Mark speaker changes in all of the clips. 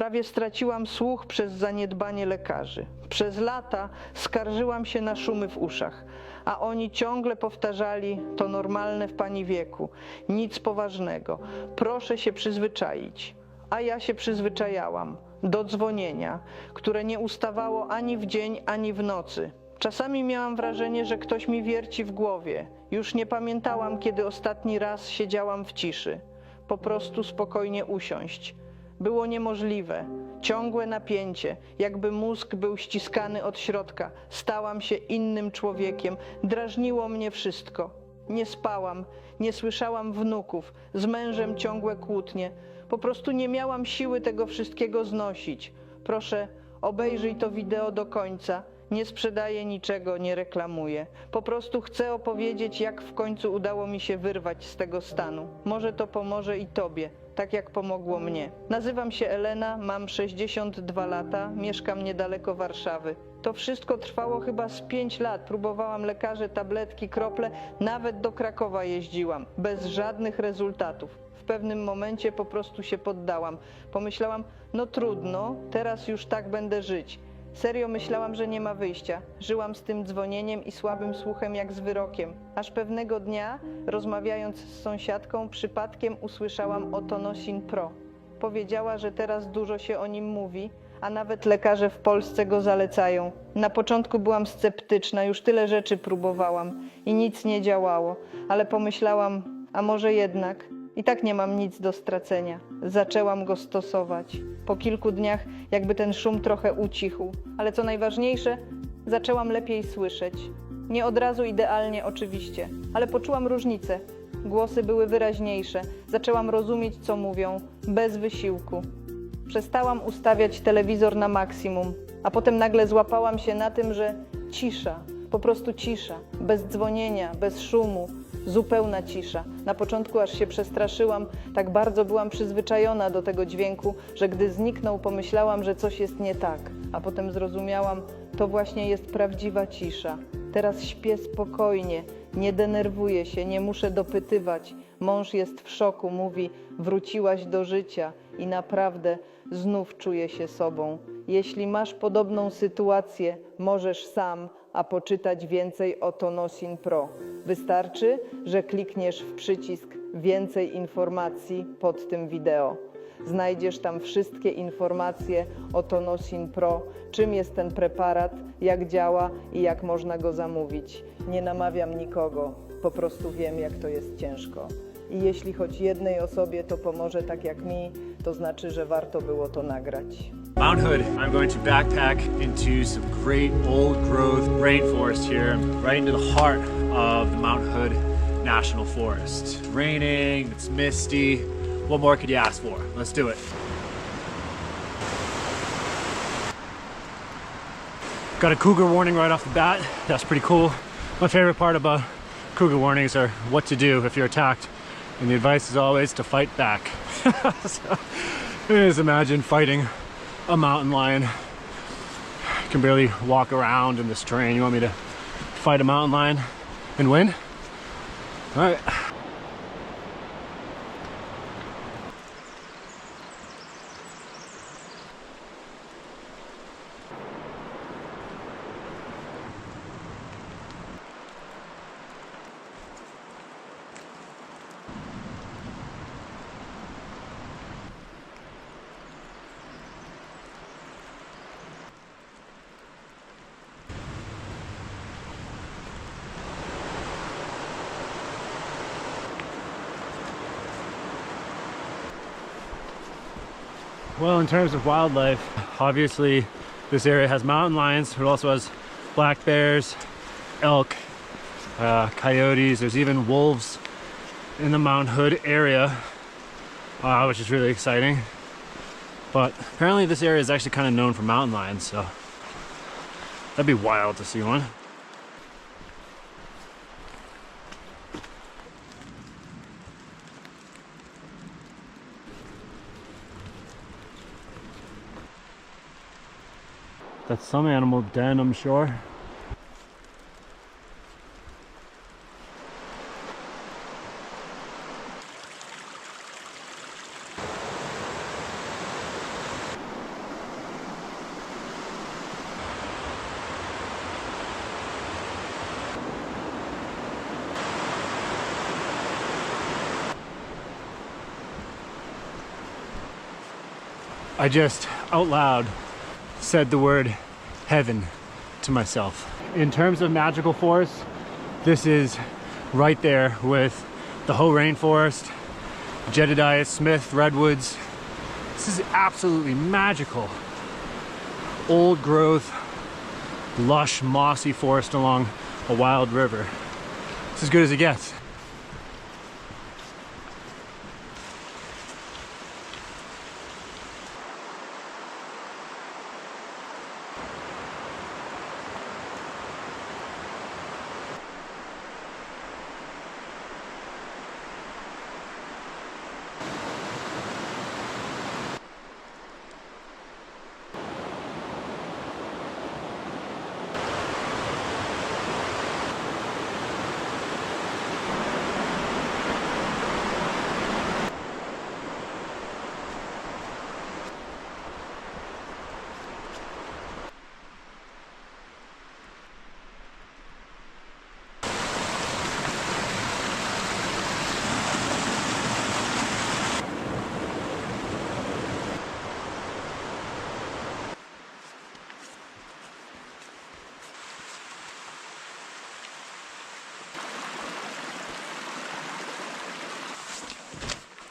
Speaker 1: Prawie straciłam słuch przez zaniedbanie lekarzy. Przez lata skarżyłam się na szumy w uszach, a oni ciągle powtarzali: to normalne w pani wieku, nic poważnego, proszę się przyzwyczaić. A ja się przyzwyczajałam do dzwonienia, które nie ustawało ani w dzień, ani w nocy. Czasami miałam wrażenie, że ktoś mi wierci w głowie. Już nie pamiętałam, kiedy ostatni raz siedziałam w ciszy. Po prostu spokojnie usiąść. Było niemożliwe. Ciągłe napięcie, jakby mózg był ściskany od środka. Stałam się innym człowiekiem. Drażniło mnie wszystko. Nie spałam, nie słyszałam wnuków, z mężem ciągłe kłótnie. Po prostu nie miałam siły tego wszystkiego znosić. Proszę, obejrzyj to wideo do końca. Nie sprzedaję niczego, nie reklamuję. Po prostu chcę opowiedzieć, jak w końcu udało mi się wyrwać z tego stanu. Może to pomoże i tobie, tak jak pomogło mnie. Nazywam się Elena, mam 62 lata, mieszkam niedaleko Warszawy. To wszystko trwało chyba z 5 lat. Próbowałam lekarze, tabletki, krople, nawet do Krakowa jeździłam, bez żadnych rezultatów. W pewnym momencie po prostu się poddałam. Pomyślałam, no trudno, teraz już tak będę żyć. Serio myślałam, że nie ma wyjścia. Żyłam z tym dzwonieniem i słabym słuchem jak z wyrokiem. Aż pewnego dnia, rozmawiając z sąsiadką, przypadkiem usłyszałam o Tonosin Pro. Powiedziała, że teraz dużo się o nim mówi, a nawet lekarze w Polsce go zalecają. Na początku byłam sceptyczna, już tyle rzeczy próbowałam i nic nie działało, ale pomyślałam, a może jednak i tak nie mam nic do stracenia. Zaczęłam go stosować. Po kilku dniach jakby ten szum trochę ucichł, ale co najważniejsze, zaczęłam lepiej słyszeć. Nie od razu idealnie oczywiście, ale poczułam różnicę. Głosy były wyraźniejsze, zaczęłam rozumieć, co mówią, bez wysiłku. Przestałam ustawiać telewizor na maksimum, a potem nagle złapałam się na tym, że cisza, po prostu cisza, bez dzwonienia, bez szumu, zupełna cisza. Na początku aż się przestraszyłam, tak bardzo byłam przyzwyczajona do tego dźwięku, że gdy zniknął, pomyślałam, że coś jest nie tak, a potem zrozumiałam, to właśnie jest prawdziwa cisza. Teraz śpię spokojnie, nie denerwuję się, nie muszę dopytywać. Mąż jest w szoku, mówi: wróciłaś do życia i naprawdę znów czuję się sobą. Jeśli masz podobną sytuację, możesz sam, a poczytać więcej o Tonosin Pro. Wystarczy, że klikniesz w przycisk więcej informacji pod tym wideo. Znajdziesz tam wszystkie informacje o Tonosin Pro, czym jest ten preparat, jak działa i jak można go zamówić. Nie namawiam nikogo, po prostu wiem, jak to jest ciężko. I jeśli choć jednej osobie to pomoże tak jak mi, to znaczy, że warto było to nagrać.
Speaker 2: Mount Hood, I'm going to backpack into some great old growth rainforest here, right into the heart of the Mount Hood National Forest. It's raining, it's misty. What more could you ask for? Let's do it. Got a cougar warning right off the bat. That's pretty cool. My favorite part about cougar warnings are what to do if you're attacked. And the advice is always to fight back. So, just imagine fighting a mountain lion. I can barely walk around in this terrain. You want me to fight a mountain lion and win? All right. Well, in terms of wildlife, obviously this area has mountain lions, but it also has black bears, elk, coyotes. There's even wolves in the Mount Hood area, which is really exciting. But apparently this area is actually kind of known for mountain lions, so that'd be wild to see one. That's some animal den, I'm sure. I just out loud said the word heaven to myself. In terms of magical forest, this is right there with the whole rainforest, Jedediah Smith redwoods. This is absolutely magical. Old growth, lush, mossy forest along a wild river. It's as good as it gets.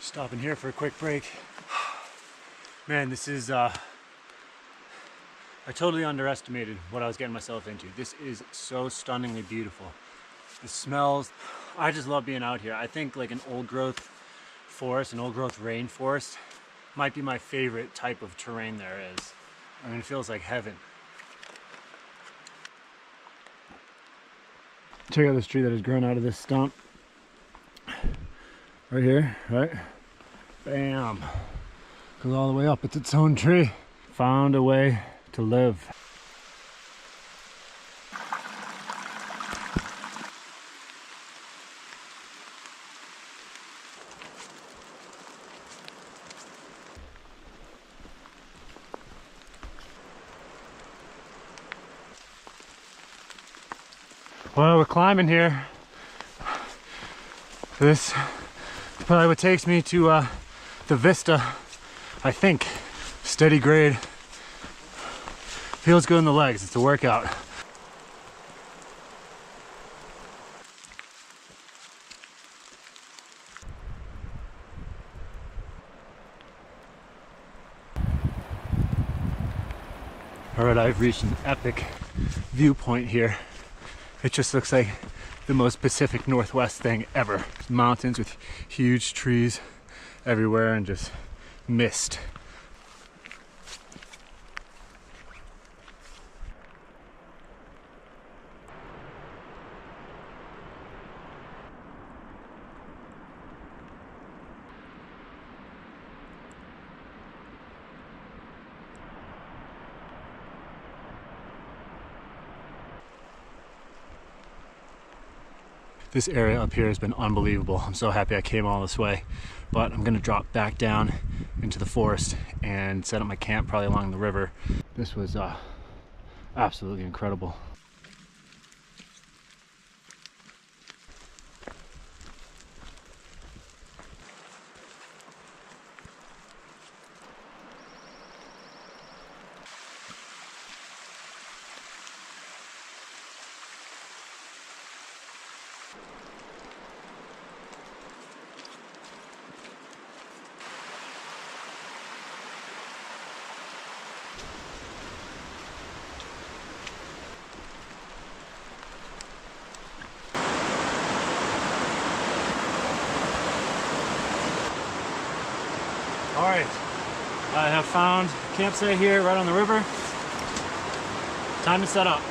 Speaker 2: Stopping here for a quick break. Man, this is, I totally underestimated what I was getting myself into. This is so stunningly beautiful. The smells, I just love being out here. I think like an old growth forest, an old growth rainforest might be my favorite type of terrain there is. I mean, it feels like heaven. Check out this tree that has grown out of this stump. Right here, right? Bam. Goes all the way up. It's its own tree. Found a way to live. Well, we're climbing here. This is probably what takes me to the vista, I think. Steady grade. Feels good in the legs. It's a workout. All right, I've reached an epic viewpoint here. It just looks like the most Pacific Northwest thing ever. Mountains with huge trees everywhere and just mist. This area up here has been unbelievable. I'm so happy I came all this way, but I'm gonna drop back down into the forest and set up my camp probably along the river. This was absolutely incredible. All right, I have found a campsite here right on the river. Time to set up.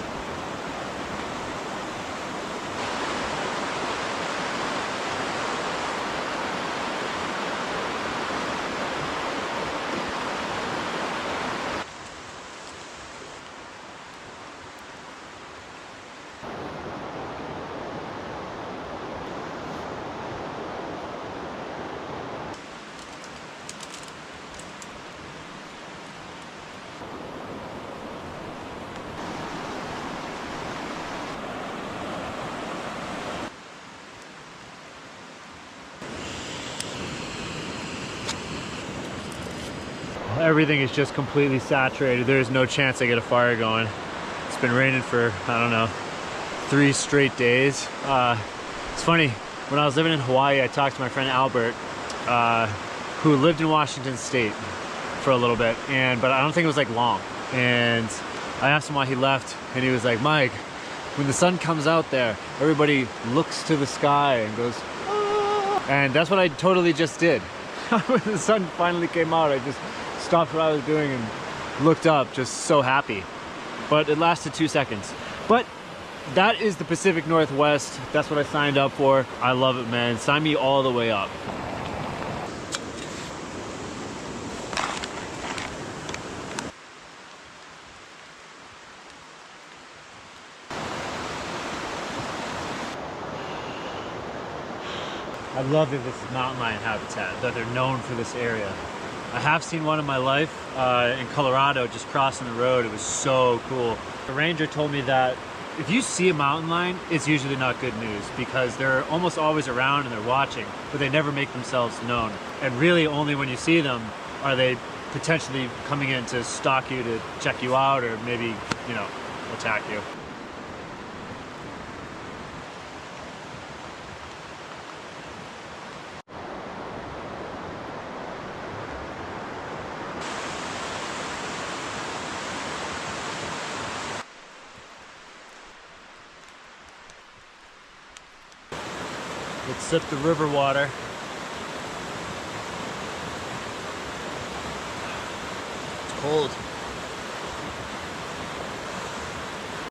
Speaker 2: everything is just completely saturated. There is no chance I get a fire going. It's been raining for, I don't know, 3 straight days. It's funny, when I was living in Hawaii, I talked to my friend Albert, who lived in Washington State for a little bit, but I don't think it was like long. And I asked him why he left, and he was like, Mike, when the sun comes out there, everybody looks to the sky and goes, ah. And that's what I totally just did. When the sun finally came out, I just stopped what I was doing and looked up, just so happy. But it lasted 2 seconds. But that is the Pacific Northwest. That's what I signed up for. I love it, man. Sign me all the way up. I love that this is mountain lion habitat, that they're known for this area. I have seen one in my life in Colorado, just crossing the road. It was so cool. The ranger told me that if you see a mountain lion, it's usually not good news because they're almost always around and they're watching, but they never make themselves known. And really only when you see them are they potentially coming in to stalk you, to check you out, or maybe, you know, attack you. Let's sip the river water. It's cold.